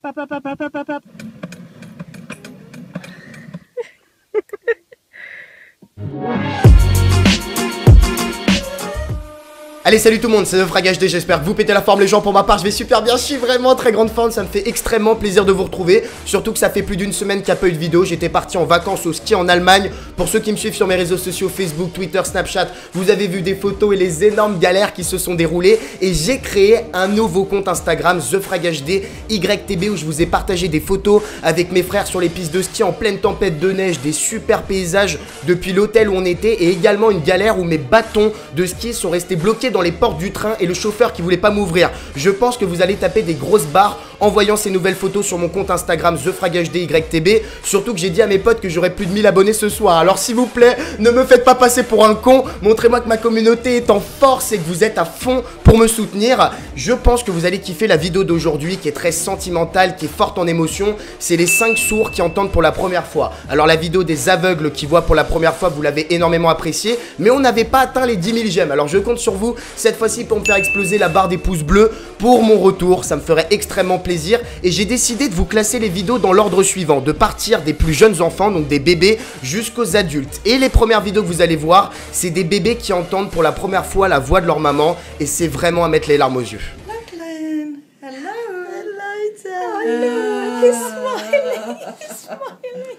Pop, pop, pop, pop, pop, pop. Allez, salut tout le monde, c'est The Frag HD, j'espère que vous pétez la forme les gens. Pour ma part, je vais super bien, je suis vraiment très grande fan, ça me fait extrêmement plaisir de vous retrouver. Surtout que ça fait plus d'une semaine qu'il n'y a pas eu de vidéo, j'étais parti en vacances au ski en Allemagne. Pour ceux qui me suivent sur mes réseaux sociaux, Facebook, Twitter, Snapchat, vous avez vu des photos et les énormes galères qui se sont déroulées. Et j'ai créé un nouveau compte Instagram, The Frag HD YTB, où je vous ai partagé des photos avec mes frères sur les pistes de ski en pleine tempête de neige, des super paysages depuis l'hôtel où on était, et également une galère où mes bâtons de ski sont restés bloqués dans les portes du train et le chauffeur qui voulait pas m'ouvrir. Je pense que vous allez taper des grosses barres en voyant ces nouvelles photos sur mon compte Instagram The Frag HD YTB. Surtout que j'ai dit à mes potes que j'aurais plus de 1000 abonnés ce soir. Alors s'il vous plaît, ne me faites pas passer pour un con. Montrez-moi que ma communauté est en force et que vous êtes à fond pour me soutenir. Je pense que vous allez kiffer la vidéo d'aujourd'hui qui est très sentimentale, qui est forte en émotion. C'est les 5 sourds qui entendent pour la première fois. Alors la vidéo des aveugles qui voient pour la première fois, vous l'avez énormément appréciée, mais on n'avait pas atteint les 10 000 j'aime. Alors je compte sur vous cette fois-ci pour me faire exploser la barre des pouces bleus pour mon retour. Ça me ferait extrêmement plaisir. Et j'ai décidé de vous classer les vidéos dans l'ordre suivant, de partir des plus jeunes enfants, donc des bébés, jusqu'aux adultes. Et les premières vidéos que vous allez voir, c'est des bébés qui entendent pour la première fois la voix de leur maman. Et c'est vraiment à mettre les larmes aux yeux. Lachlan, hello. Hello, Hello. He's smiling. He's smiling.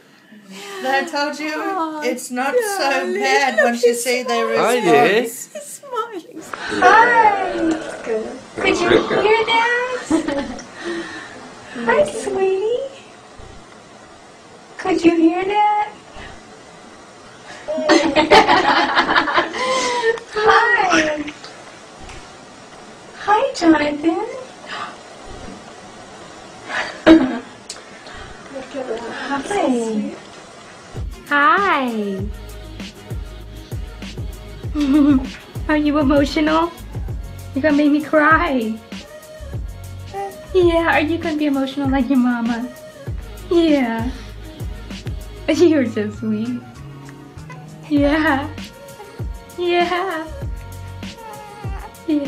I told you it's not so bad once you see their Hi, response. dear. He's smiling. Hi. Could you hear that? Hi, sweetie. Could you hear that? Hi. Hi, Jonathan. Hi. Hi. Are you emotional? You're gonna make me cry. Yeah, are you gonna be emotional like your mama? Yeah. You're so sweet. Yeah. Yeah. Yeah.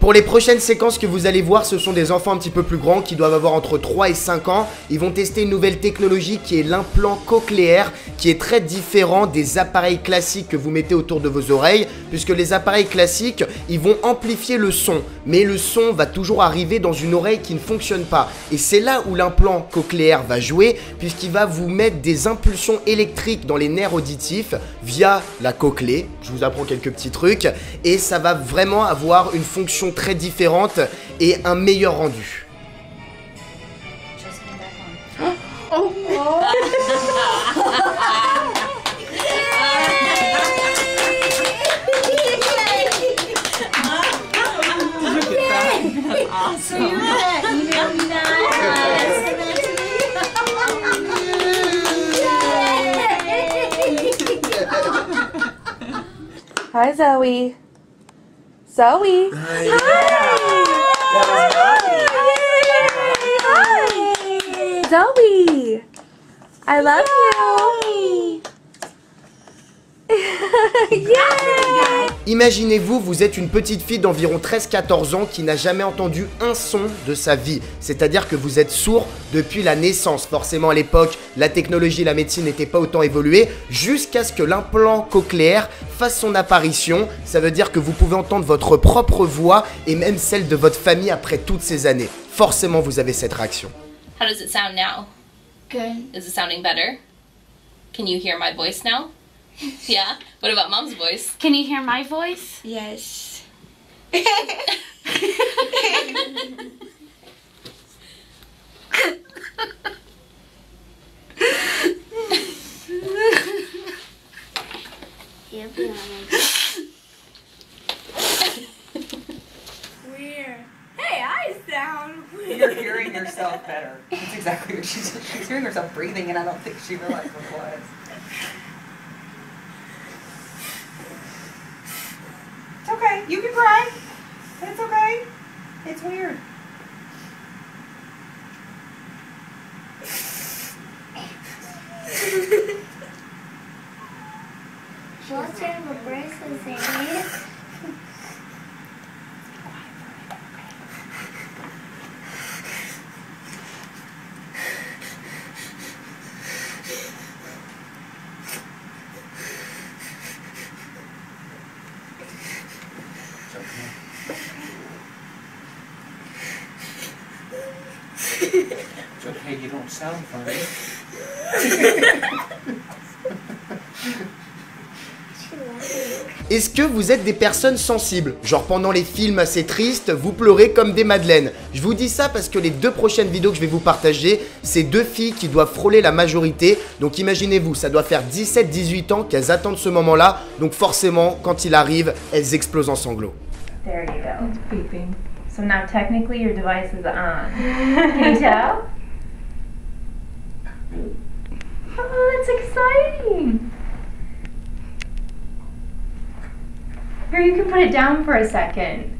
Pour les prochaines séquences que vous allez voir, ce sont des enfants un petit peu plus grands qui doivent avoir entre 3 et 5 ans. Ils vont tester une nouvelle technologie qui est l'implant cochléaire, qui est très différent des appareils classiques que vous mettez autour de vos oreilles, puisque les appareils classiques, ils vont amplifier le son, mais le son va toujours arriver dans une oreille qui ne fonctionne pas. Et c'est là où l'implant cochléaire va jouer, puisqu'il va vous mettre des impulsions électriques dans les nerfs auditifs via la cochlée. Je vous apprends quelques petits trucs, et ça va vraiment avoir une fonction très différente et un meilleur rendu. Hi, Zoe. Zoe. Hi. Hi. Zoe. I love you. Yeah. Imaginez-vous, vous êtes une petite fille d'environ 13-14 ans qui n'a jamais entendu un son de sa vie. C'est-à-dire que vous êtes sourd depuis la naissance. Forcément, à l'époque, la technologie et la médecine n'étaient pas autant évoluées, jusqu'à ce que l'implant cochléaire fasse son apparition. Ça veut dire que vous pouvez entendre votre propre voix et même celle de votre famille après toutes ces années. Forcément, vous avez cette réaction. How does it sound now? Good. Is it sounding better? Can you hear my voice now? Yeah? What about Mom's voice? Can you hear my voice? Yes. Weird. Hey, I sound weird. You're hearing yourself better. That's exactly what she's hearing herself breathing, and I don't think she realized what it was. It's okay. You can cry. It's okay. It's weird. What type of bracelets are these? It's okay, you don't sound funny. Est-ce que vous êtes des personnes sensibles? Genre pendant les films assez tristes, vous pleurez comme des madeleines. Je vous dis ça parce que les 2 prochaines vidéos que je vais vous partager, c'est 2 filles qui doivent frôler la majorité. Donc imaginez-vous, ça doit faire 17-18 ans qu'elles attendent ce moment-là. Donc forcément, quand il arrive, elles explosent en sanglots. There you go. It's beeping. So now technically your device is on. Can you tell? Oh, that's exciting. Here, you can put it down for a second.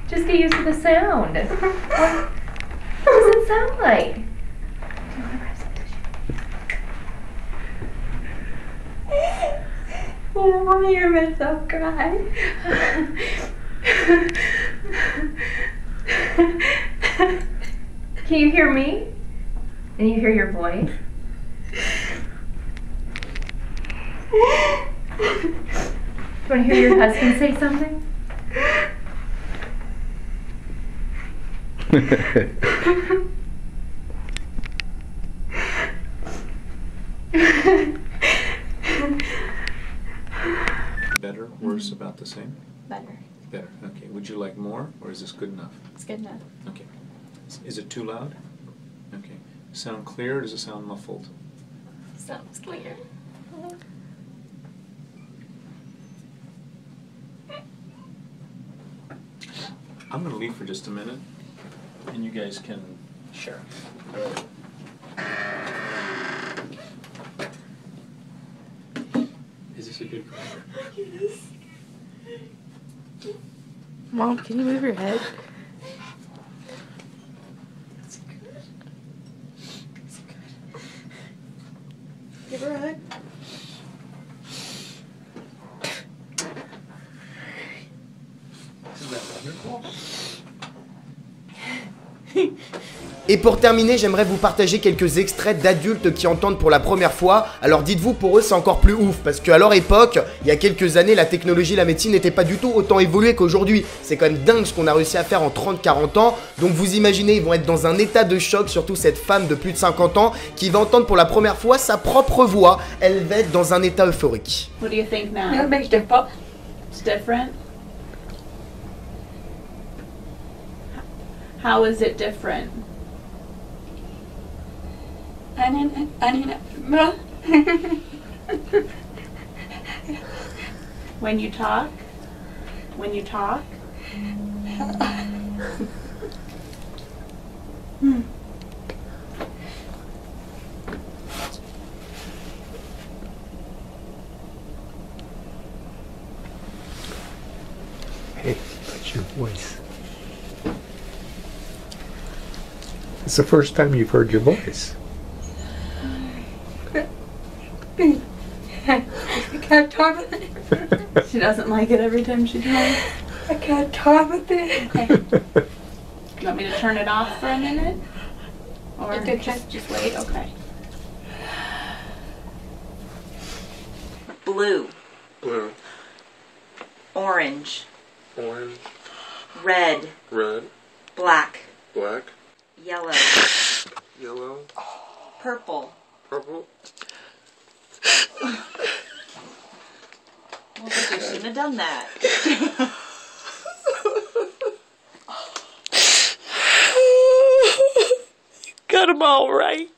Just get used to the sound. What does it sound like? Do you want to grab some tissue? Oh, Mommy, you're meant to cry. Can you hear me? And you hear your voice? Do you want to hear your husband say something? Better, worse, about the same? Better. Better, okay. Would you like more, or is this good enough? It's good enough. Okay. Is it too loud? Okay. Sound clear, or does it sound muffled? Sounds clear. I'm going to leave for just a minute, and you guys can share. Is this a good call? Yes. Mom, can you move your head? It's good. It's good. Give her a hug. Isn't that wonderful? Et pour terminer, j'aimerais vous partager quelques extraits d'adultes qui entendent pour la première fois. Alors dites-vous, pour eux c'est encore plus ouf, parce qu'à leur époque, il y a quelques années, la technologie, la médecine n'était pas du tout autant évoluée qu'aujourd'hui. C'est quand même dingue ce qu'on a réussi à faire en 30-40 ans. Donc vous imaginez, ils vont être dans un état de choc, surtout cette femme de plus de 50 ans qui va entendre pour la première fois sa propre voix. Elle va être dans un état euphorique. What do you think now? No big difference. It's different? How is it different? When you talk? When you talk? Hey, that's your voice. It's the first time you've heard your voice. I can't talk with it. She doesn't like it every time she talks. I can't talk with it. Okay. You want me to turn it off for a minute? Or It's okay. just wait? Okay. Blue, Blue, orange, orange, red, red, black, black, yellow, yellow, purple. purple. Well, but you shouldn't have done that. Got them all right.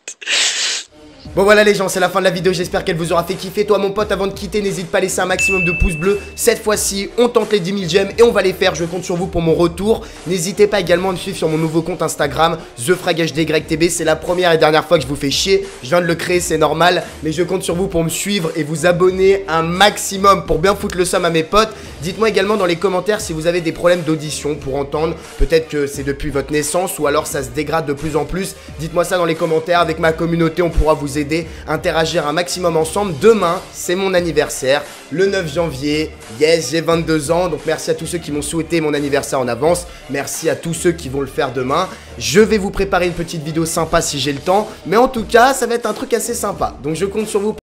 Bon voilà les gens, c'est la fin de la vidéo, j'espère qu'elle vous aura fait kiffer. Toi mon pote, avant de quitter, n'hésite pas à laisser un maximum de pouces bleus. Cette fois-ci, on tente les 10 000 j'aime et on va les faire, je compte sur vous pour mon retour. N'hésitez pas également à me suivre sur mon nouveau compte Instagram, TheFragHDYTB. C'est la première et dernière fois que je vous fais chier, je viens de le créer, c'est normal. Mais je compte sur vous pour me suivre et vous abonner un maximum pour bien foutre le seum à mes potes. Dites-moi également dans les commentaires si vous avez des problèmes d'audition pour entendre. Peut-être que c'est depuis votre naissance ou alors ça se dégrade de plus en plus. Dites-moi ça dans les commentaires, avec ma communauté on pourra vous aider. Interagir un maximum ensemble. Demain, c'est mon anniversaire, le 9 janvier. Yes, j'ai 22 ans, donc merci à tous ceux qui m'ont souhaité mon anniversaire en avance. Merci à tous ceux qui vont le faire demain. Je vais vous préparer une petite vidéo sympa si j'ai le temps, mais en tout cas, ça va être un truc assez sympa. Donc je compte sur vous.